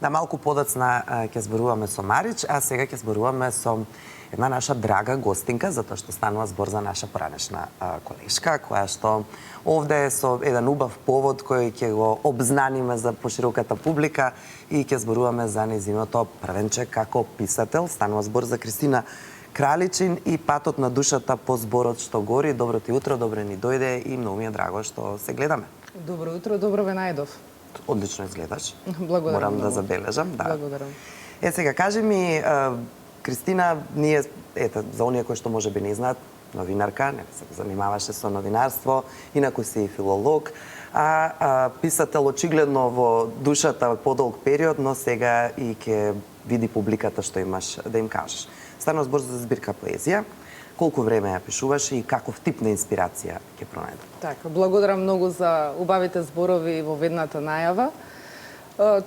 Да, малку подоцна ќе зборуваме со Марич, а сега ќе зборуваме со една наша драга гостинка, затоа што станува збор за наша поранешна колешка, која што овде е со еден убав повод кој ќе го обзнаниме за пошироката публика и ќе зборуваме за нејзиното првенче како писател. Станува збор за Кристина Краличин и патот на душата по зборот што гори. Добро ти утро, добро ни дојде и многу ми е драго што се гледаме. Добро утро, добро ве најдов. Одлично изгледаш. Благодарам. Морам много да забележам, да. Благодарам. Сега кажи ми, Кристина, ние, за оние кои што можеби не знаат, новинарка, не се занимаваше со новинарство, инаку си и филолог, а писател очигледно во душата подолг период, но сега и ќе види публиката што имаш да им кажеш. Станува збор за збирка поезија. Колку време ја пишуваш и каков тип на инспирација ќе пронајде? Така, благодарам многу за убавите зборови во ведната најава.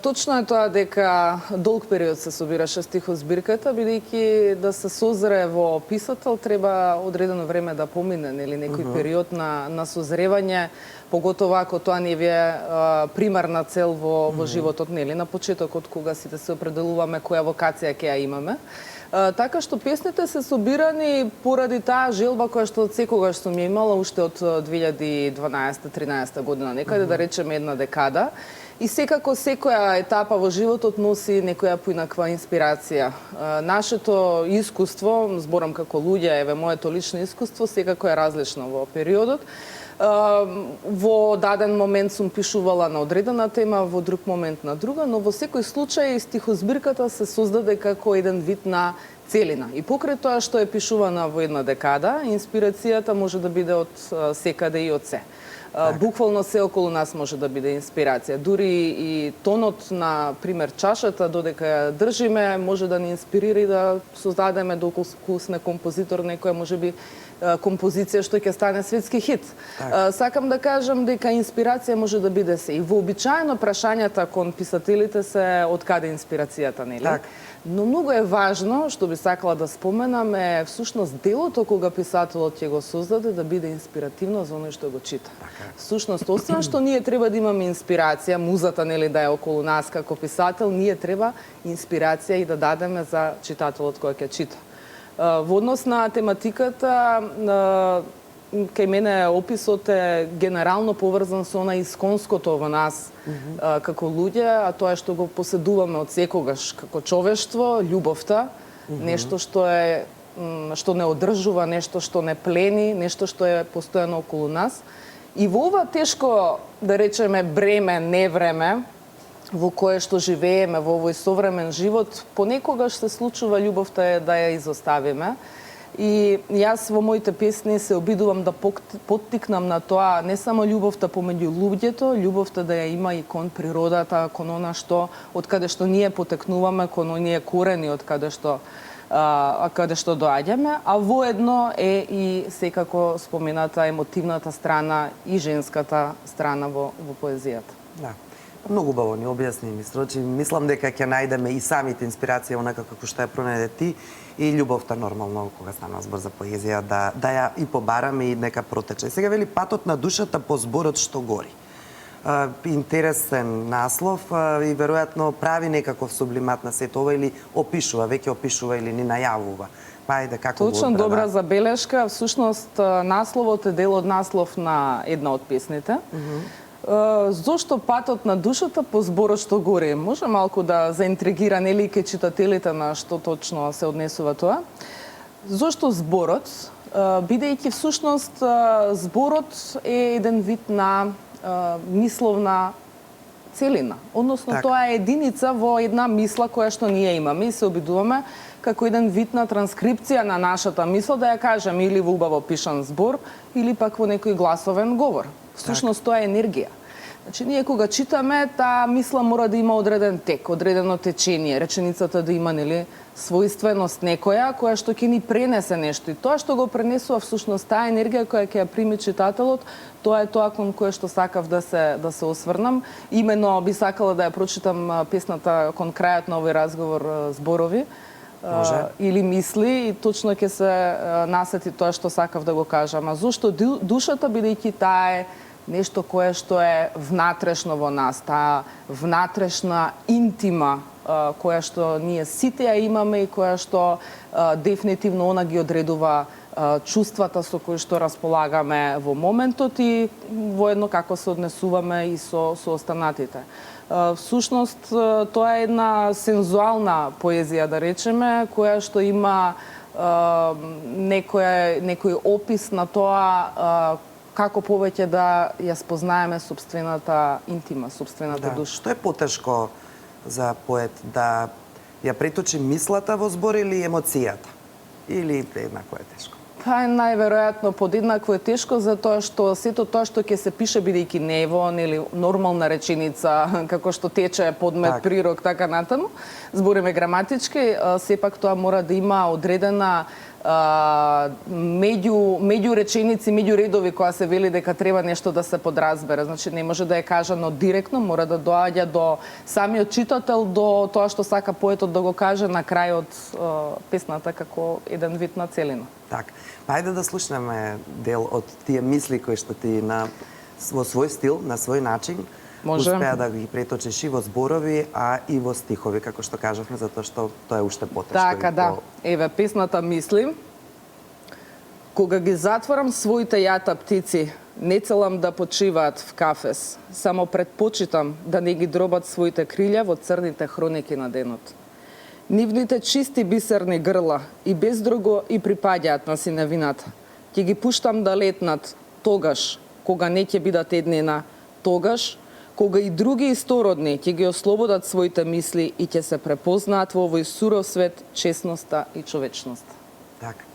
Точно е тоа дека долг период се собираше стихозбирката, бидејќи да се созре во писател треба одредено време да помине, нели, некој период на созревање, поготово ако тоа не ви е примарна цел во животот, нели, на почетокот кога сите се определуваме која вокација ќе ја имаме. Така што песните се собирани поради таа желба која што од секогаш сум ја имала уште од 2012-13 година, некаде да речеме една декада. И секако секоја етапа во животот носи некоја поинаква инспирација. Нашето искуство, зборам како луѓе, еве моето лично искуство, секако е различно во периодот. Во даден момент сум пишувала на одредена тема, во друг момент на друга, но во секој случај стихозбирката се создаде како еден вид на целина. И покрај тоа што е пишувана во една декада, инспирацијата може да биде од секаде и од се. Буквално се околу нас може да биде инспирација. Дури и тонот на пример чашата додека ја држиме може да ни инспирира и да создадеме доколку сме композитор некоја можеби композиција што ќе стане светски хит. Сакам да кажам дека инспирација може да биде се. И вообичаено прашањата кон писателите се од каде инспирацијата, нели? Но многу е важно, што би сакала да споменам, е всушност делото кога писателот ќе го создаде да биде инспиративно за оној што го чита. Всушност, освен што ние треба да имаме инспирација, музата, нели, да е околу нас како писател, ние треба инспирација и да дадеме за читателот кој ќе чита. Во однос на тематиката, кај мене описот е генерално поврзан со она исконското во нас како луѓе, а тоа е што го поседуваме од секогаш како човештво, љубовта, нешто што е што не одржува, нешто што не плени, нешто што е постојано околу нас. И во ова тешко, да речеме, бреме, невреме, во кое што живееме, во овој современ живот, понекогаш се случува љубовта да ја изоставиме. И јас во моите песни се обидувам да поттикнам на тоа не само љубовта помеѓу луѓето, љубовта да ја има и кон природата, кон она што од каде што ние потекнуваме, кон оние корени од каде што доаѓаме, а воедно е и секако спомената емотивната страна и женската страна во поезијата. Да. Многу убаво ни објасни, мислам дека ќе најдеме и самите инспирација онака како што ја пронајде ти и љубовта нормално кога станува збор за поезија да ја и побараме и нека протече. Сега вели патот на душата по зборот што гори. Интересен наслов и веројатно прави некаков сублимат на сето ова или веќе опишува или ни најавува. Па ајде како Точно, добра забелешка. Всушност насловот е дел од наслов на една од песните. Зошто патот на душата по зборот што гори? Може малку да заинтригира, нели, ке читателите на што точно се однесува тоа? Зошто зборот? Бидејќи всушност зборот е еден вид на мисловна целина. Односно, тоа е единица во една мисла која што ние имаме и се обидуваме како еден вид на транскрипција на нашата мисла да ја кажеме или во убаво пишан збор или пак во некој гласовен говор. Всушност тоа е енергија. Значи, ние кога читаме, таа мисла мора да има одреден тек, одредено течение, реченицата да има, нели, својственост некоја, која што ќе ни пренесе нешто. И тоа што го пренесува всушност таа енергија која ќе ја прими читателот, тоа е тоа кон кое што сакав да се осврнам. Имено би сакала да ја прочитам песната кон крајот на овој разговор зборови. Или мисли и точно ќе се насети тоа што сакав да го кажам. А зошто душата, бидејќи таа е нешто кое што е внатрешно во нас, таа внатрешна интима која што ние сите ја имаме и која што дефинитивно она ги одредува чувствата со кои што располагаме во моментот и воедно како се однесуваме и со останатите. Всушност, тоа е една сензуална поезија, да речеме, која што има некој опис на тоа како повеќе да ја спознаеме собствената интима, собствената душа. Што е потешко за поет, да ја преточи мислата во збор или емоцијата? Или еднакво е тешко? Па најверојатно подеднакво е тешко, затоа што сето тоа што ќе се пише бидејќи не е во нели нормална реченица, како што тече подмет, прирок, така натаму, збориме граматички, сепак тоа мора да има одредена меѓу реченици, меѓу редови која се вели дека треба нешто да се подразбере. Значи не може да е кажано директно, мора да доаѓа до самиот читател, до тоа што сака поетот да го каже на крајот песната како еден вид на целина. Так, па ајде да слушнеме дел од тие мисли кои што ти во свој стил, на свој начин, успеа да ги преточиш и во зборови, а и во стихови, како што кажавме, затоа што тоа е уште потешко. Така, да. Еве, песната мисли. Кога ги затворам своите јата птици, не целам да почиваат в кафес, само предпочитам да не ги дробат своите крилја во црните хроники на денот. Нивните чисти бисерни грла и без друго и припаѓаат на синевината. Ќе ги пуштам да летнат тогаш, кога не ќе бидат еднина, тогаш, кога и други истородни ќе ги ослободат своите мисли и ќе се препознаат во овој суров свет честноста и човечноста. Така.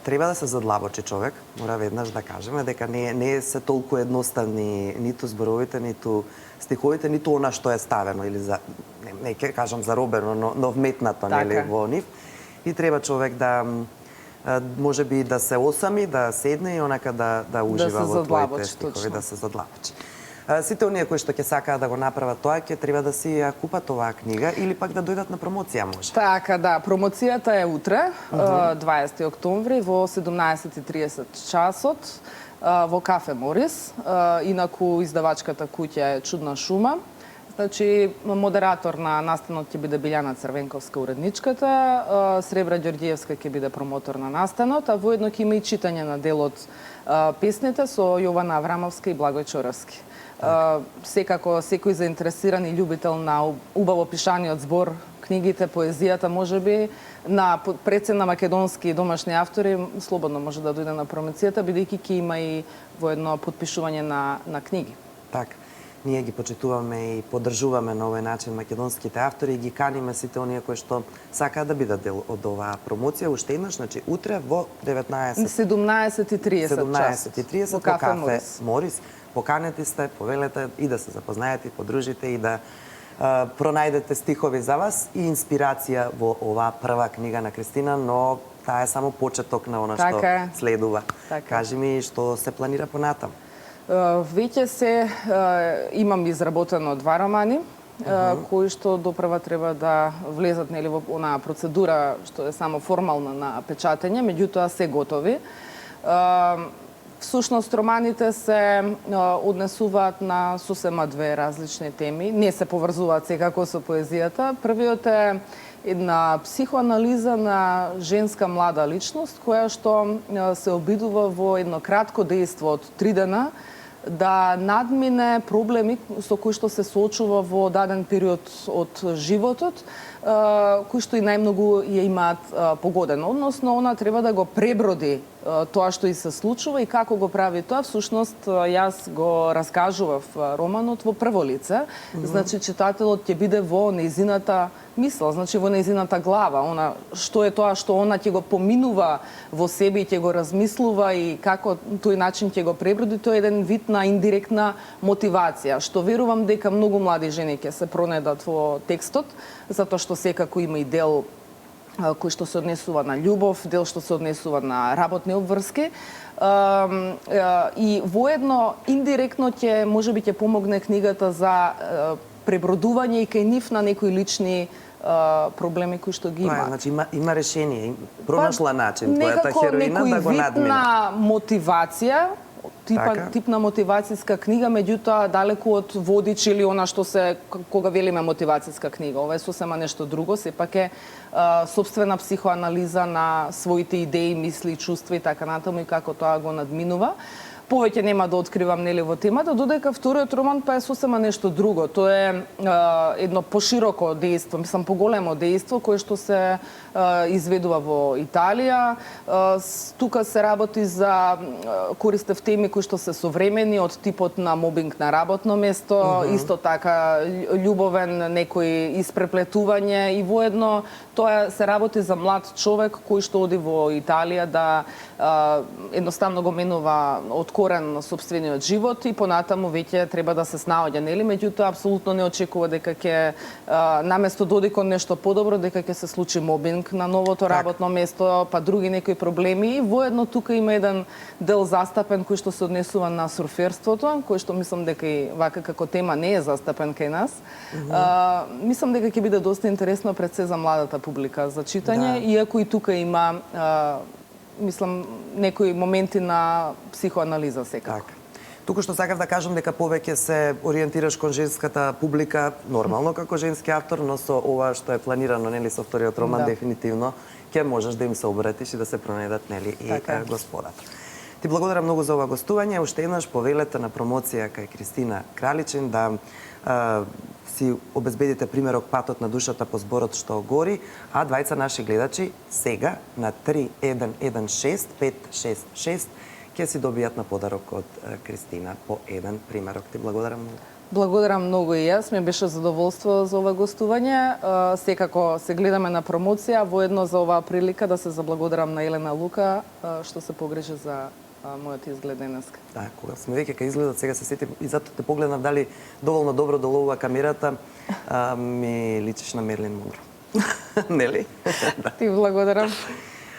Треба да се задлабочи човек, мора веднаш да кажеме дека не се толку едноставни ниту зборовите, ниту стиховите, ниту она што е ставено или не ќе кажам заробено, но вметнато нели во нив. И треба човек да можеби да се осами, да седне и онака да ужива во твоите стихови, да се задлабочи. Сите оние кои што ќе сакаат да го направат тоа, ќе треба да си ја купат оваа книга или пак да дојдат на промоција, може. Така, да. Промоцијата е утре, 20 октомври, во 17:30 часот, во Кафе Морис. Инаку издавачката куќа е Чудна шума. Значи, модератор на настанот ќе биде Билјана Црвенковска, уредничката, Сребра Ѓорѓиевска ќе биде промотор на настанот, а воедно ќе има и читање на дел од песните со Јована Аврамовска и Благој Чоровски. Секако секој заинтересиран и љубител на убаво пишаниот збор, книгите, поезијата, можеби на прецена македонски домашни автори, слободно може да дојде на промоцијата, бидејќи ќе има и воедно подпишување на книги. Така. Ние ги почитуваме и поддржуваме на овој начин македонските автори и ги каниме сите оние кои што сакаат да бидат дел од оваа промоција. Уште еднаш, значи утре во 17:30 во Кафе Морис. Поканети сте, повелете и да се запознаете, подружите и да пронајдете стихови за вас и инспирација во оваа прва книга на Кристина, но таа е само почеток на она што следува. Кажи ми што се планира понатам. Веќе имам изработено 2 романи, кои што допрва треба да влезат нели во онаа процедура што е само формална на печатење, меѓутоа се готови. Всушност, романите се однесуваат на сосема две различни теми. Не се поврзуваат секако со поезијата. Првиот е една психоанализа на женска млада личност, која што се обидува во едно кратко дејство од 3 дена да надмине проблеми со кои што се соочува во даден период од животот, кои што и најмногу ја имаат погодено. Односно, она треба да го преброди тоа што и се случува и како го прави тоа. Всушност, јас го раскажував романот во прво лице. Значи, читателот ќе биде во нејзината мисла, значи во нејзината глава. Она, што е тоа што она ќе го поминува во себе и ќе го размислува и како тој начин ќе го преброди, тоа е еден вид на индиректна мотивација, што верувам дека многу млади жени ќе се пронедат во текстот, затоа што секако има и дел кој што се однесува на љубов, дел што се однесува на работни обврски. И воедно, индиректно можеби ќе помогне книгата за пребродување и кај нив на некои лични проблеми кои што ги има. Значи има решение, пронашла начин твојата хероина да го надмине. Некако некој вид на мотивација, тип на мотивацијска книга, меѓутоа далеку од водич или она што се кога велиме мотивацијска книга. Ова е сосема нешто друго, сепак е сопствена психоанализа на своите идеи, мисли, чувства и така натаму и како тоа го надминува. Повеќе нема да откривам нели во темата, додека вториот роман па е сосема нешто друго. Тоа е едно пошироко дејство, мислам поголемо дејство кое што се изведува во Италија. Тука се работи за користев теми кои што се современи од типот на мобинг на работно место, исто така љубовен некои испреплетување и воедно тоа се работи за млад човек кој што оди во Италија да едноставно го менува од корен сопствениот живот и понатаму веќе треба да се снаоѓа, нели? Меѓутоа апсолутно не очекува дека ќе наместо доди кон нешто подобро, дека ќе се случи мобинг на новото работно место, па други некои проблеми и воедно тука има еден дел застапен кој што се однесува на сурферството, кој што мислам дека и вака како тема не е застапен кај нас. Мислам дека ќе биде доста интересно пред се за младата публика за читање, иако и тука има мислам, некои моменти на психоанализа секако. Така. Туку што сакав да кажам дека повеќе се ориентираш кон женската публика, нормално како женски автор, но со ова што е планирано, нели, со вториот роман, дефинитивно ќе можеш да им се обратиш и да се пронајдат, нели, и господата. Ти благодарам многу за ова гостување, уште еднаш повелете на промоција кај Кристина Краличин да си обезбедите примерок Патот на душата по зборот што гори, а двајца наши гледачи сега на 3116-566 ќе си добијат на подарок од Кристина по еден примерок. Ти благодарам многу. Благодарам многу и јас, ми беше задоволство за ова гостување. Секако се гледаме на промоција, воедно за оваа прилика да се заблагодарам на Елена Лука што се погрижи за мојот изглед денеска. Да, кога сме веќе кај изгледот, сега се сетим и затоа те погледнав дали доволно добро доловува камерата, ми личиш на Мерлин Монро. Нели? Ти благодарам.